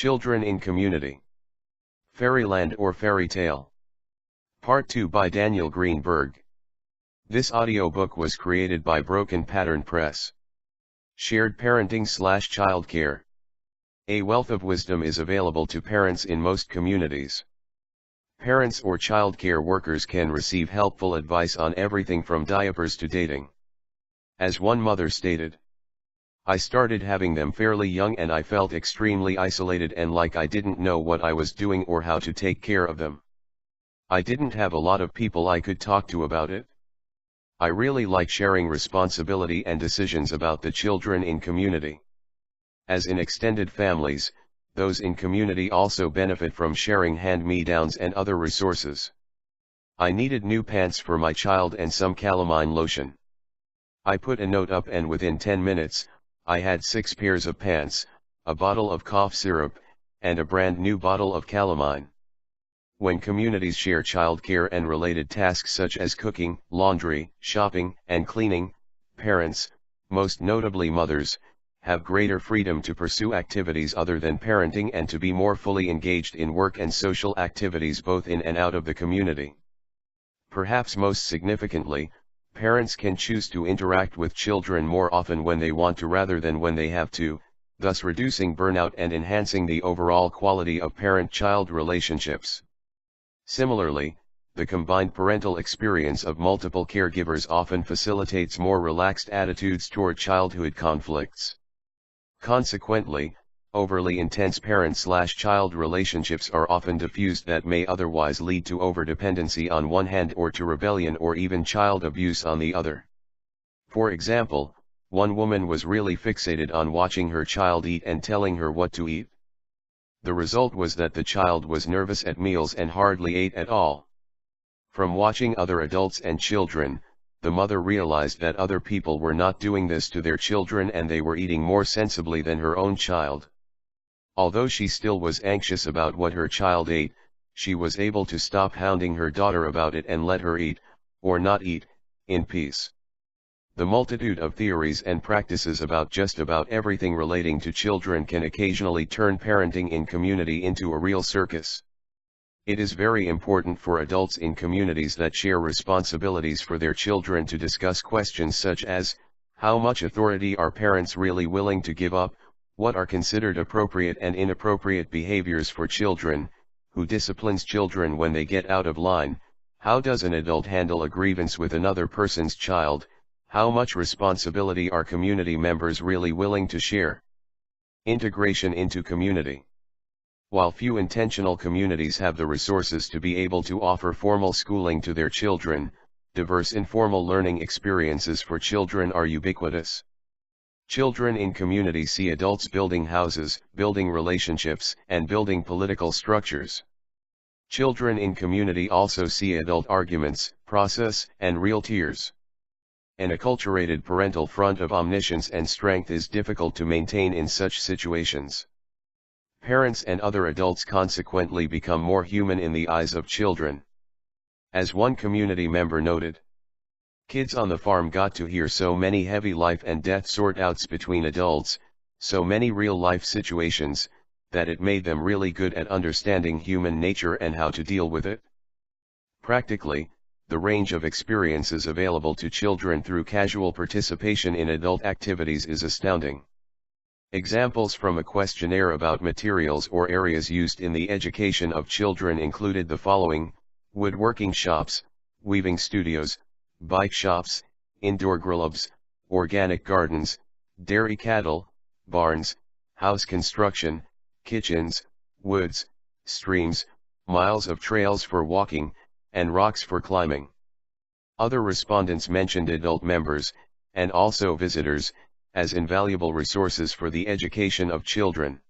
Children in Community. Fairyland or Fairy Tale. Part 2 by Daniel Greenberg. This audiobook was created by Broken Pattern Press. Shared parenting/childcare. A wealth of wisdom is available to parents in most communities. Parents or childcare workers can receive helpful advice on everything from diapers to dating. As one mother stated, "I started having them fairly young and I felt extremely isolated and like I didn't know what I was doing or how to take care of them. I didn't have a lot of people I could talk to about it. I really like sharing responsibility and decisions about the children in community. As in extended families, those in community also benefit from sharing hand-me-downs and other resources. I needed new pants for my child and some calamine lotion. I put a note up and within 10 minutes, I had 6 pairs of pants, a bottle of cough syrup, and a brand new bottle of calamine." When communities share childcare and related tasks such as cooking, laundry, shopping, and cleaning, parents, most notably mothers, have greater freedom to pursue activities other than parenting and to be more fully engaged in work and social activities both in and out of the community. Perhaps most significantly, parents can choose to interact with children more often when they want to rather than when they have to, thus reducing burnout and enhancing the overall quality of parent-child relationships. Similarly, the combined parental experience of multiple caregivers often facilitates more relaxed attitudes toward childhood conflicts. Consequently, overly intense parent-child relationships are often diffused that may otherwise lead to overdependency on one hand or to rebellion or even child abuse on the other. For example, one woman was really fixated on watching her child eat and telling her what to eat. The result was that the child was nervous at meals and hardly ate at all. From watching other adults and children, the mother realized that other people were not doing this to their children and they were eating more sensibly than her own child. Although she still was anxious about what her child ate, she was able to stop hounding her daughter about it and let her eat, or not eat, in peace. The multitude of theories and practices about just about everything relating to children can occasionally turn parenting in community into a real circus. It is very important for adults in communities that share responsibilities for their children to discuss questions such as, how much authority are parents really willing to give up, what are considered appropriate and inappropriate behaviors for children, who disciplines children when they get out of line, how does an adult handle a grievance with another person's child, how much responsibility are community members really willing to share. Integration into community. While few intentional communities have the resources to be able to offer formal schooling to their children, diverse informal learning experiences for children are ubiquitous. Children in community see adults building houses, building relationships, and building political structures. Children in community also see adult arguments, process, and real tears. An acculturated parental front of omniscience and strength is difficult to maintain in such situations. Parents and other adults consequently become more human in the eyes of children. As one community member noted, "Kids on the farm got to hear so many heavy life and death sort-outs between adults, so many real-life situations, that it made them really good at understanding human nature and how to deal with it." Practically, the range of experiences available to children through casual participation in adult activities is astounding. Examples from a questionnaire about materials or areas used in the education of children included the following: woodworking shops, weaving studios, bike shops, indoor grillabs, organic gardens, dairy cattle, barns, house construction, kitchens, woods, streams, miles of trails for walking, and rocks for climbing. Other respondents mentioned adult members, and also visitors, as invaluable resources for the education of children.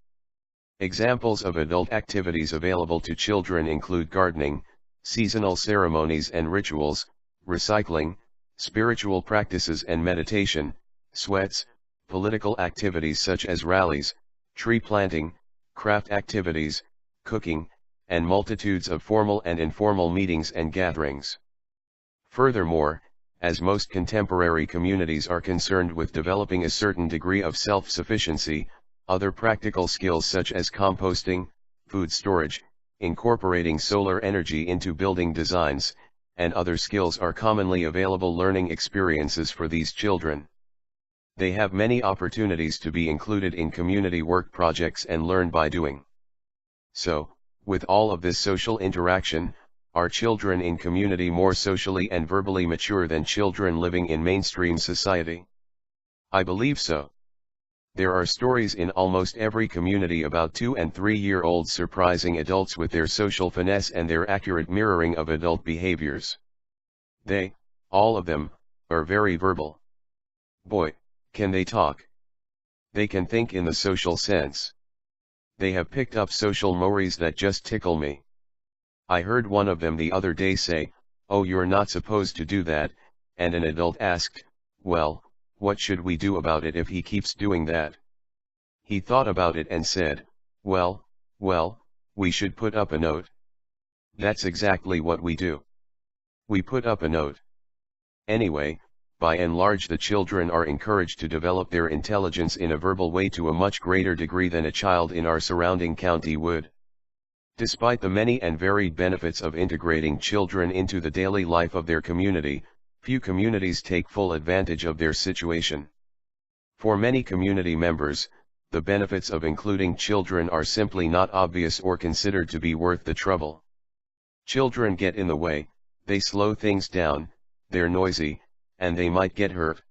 Examples of adult activities available to children include gardening, seasonal ceremonies and rituals, recycling, spiritual practices and meditation, sweats, political activities such as rallies, tree planting, craft activities, cooking, and multitudes of formal and informal meetings and gatherings. Furthermore, as most contemporary communities are concerned with developing a certain degree of self-sufficiency, Other practical skills such as composting, food storage, incorporating solar energy into building designs, and other skills are commonly available learning experiences for these children. They have many opportunities to be included in community work projects and learn by doing. So, with all of this social interaction, are children in community more socially and verbally mature than children living in mainstream society? I believe so. There are stories in almost every community about 2- and 3-year-olds surprising adults with their social finesse and their accurate mirroring of adult behaviors. They, all of them, are very verbal. Boy, can they talk. They can think in the social sense. They have picked up social mores that just tickle me. I heard one of them the other day say, "Oh, you're not supposed to do that," and an adult asked, "Well, what should we do about it if he keeps doing that?" He thought about it and said, well, we should put up a note." That's exactly what we do. We put up a note. Anyway, by and large the children are encouraged to develop their intelligence in a verbal way to a much greater degree than a child in our surrounding county would. Despite the many and varied benefits of integrating children into the daily life of their community, few communities take full advantage of their situation. For many community members, the benefits of including children are simply not obvious or considered to be worth the trouble. Children get in the way, they slow things down, they're noisy, and they might get hurt.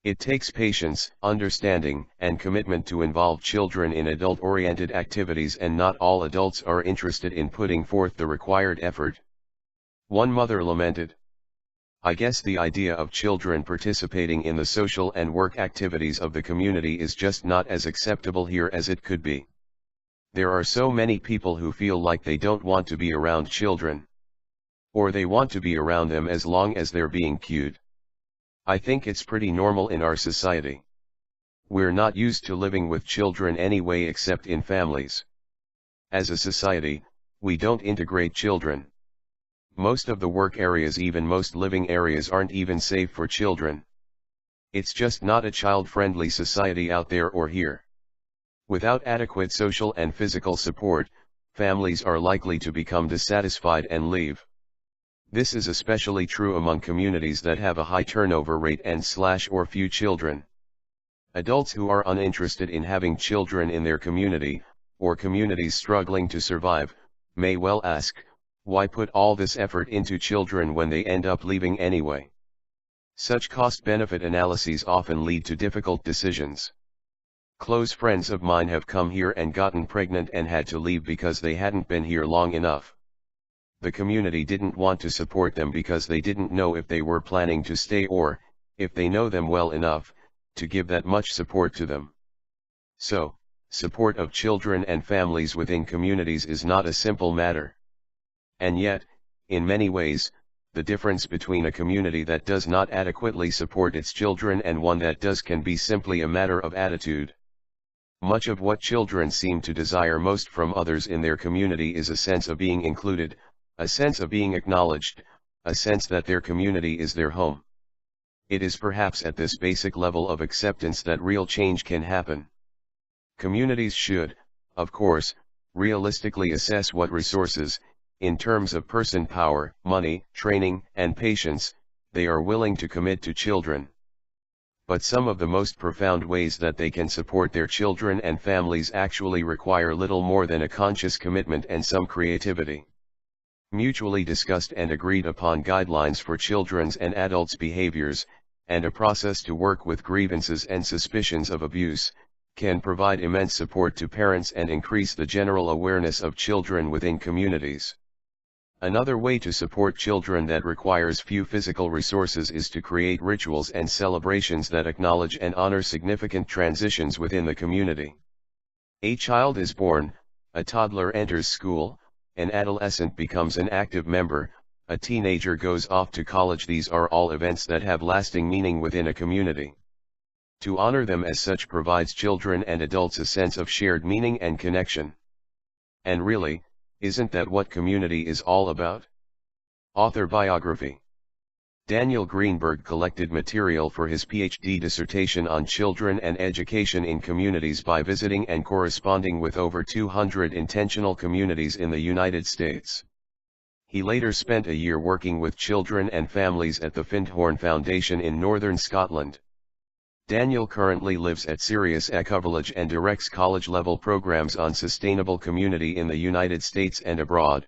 It takes patience, understanding, and commitment to involve children in adult-oriented activities, and not all adults are interested in putting forth the required effort. One mother lamented, "I guess the idea of children participating in the social and work activities of the community is just not as acceptable here as it could be. There are so many people who feel like they don't want to be around children. Or they want to be around them as long as they're being cued. I think it's pretty normal in our society. We're not used to living with children anyway except in families. As a society, we don't integrate children. Most of the work areas, even most living areas, aren't even safe for children. It's just not a child-friendly society out there or here. Without adequate social and physical support, families are likely to become dissatisfied and leave. This is especially true among communities that have a high turnover rate and/or few children. Adults who are uninterested in having children in their community, or communities struggling to survive, may well ask, why put all this effort into children when they end up leaving anyway? Such cost-benefit analyses often lead to difficult decisions. Close friends of mine have come here and gotten pregnant and had to leave because they hadn't been here long enough. The community didn't want to support them because they didn't know if they were planning to stay or, if they know them well enough, to give that much support to them. So, support of children and families within communities is not a simple matter. And yet, in many ways, the difference between a community that does not adequately support its children and one that does can be simply a matter of attitude. Much of what children seem to desire most from others in their community is a sense of being included, a sense of being acknowledged, a sense that their community is their home. It is perhaps at this basic level of acceptance that real change can happen. Communities should, of course, realistically assess what resources, in terms of person power, money, training, and patience, they are willing to commit to children. But some of the most profound ways that they can support their children and families actually require little more than a conscious commitment and some creativity. Mutually discussed and agreed upon guidelines for children's and adults' behaviors, and a process to work with grievances and suspicions of abuse, can provide immense support to parents and increase the general awareness of children within communities. Another way to support children that requires few physical resources is to create rituals and celebrations that acknowledge and honor significant transitions within the community. A child is born, a toddler enters school, an adolescent becomes an active member, a teenager goes off to college. These are all events that have lasting meaning within a community. To honor them as such provides children and adults a sense of shared meaning and connection. And really, isn't that what community is all about? Author biography. Daniel Greenberg collected material for his PhD dissertation on children and education in communities by visiting and corresponding with over 200 intentional communities in the United States. He later spent a year working with children and families at the Findhorn Foundation in northern Scotland. Daniel currently lives at Sirius Ecovillage and directs college-level programs on sustainable community in the United States and abroad.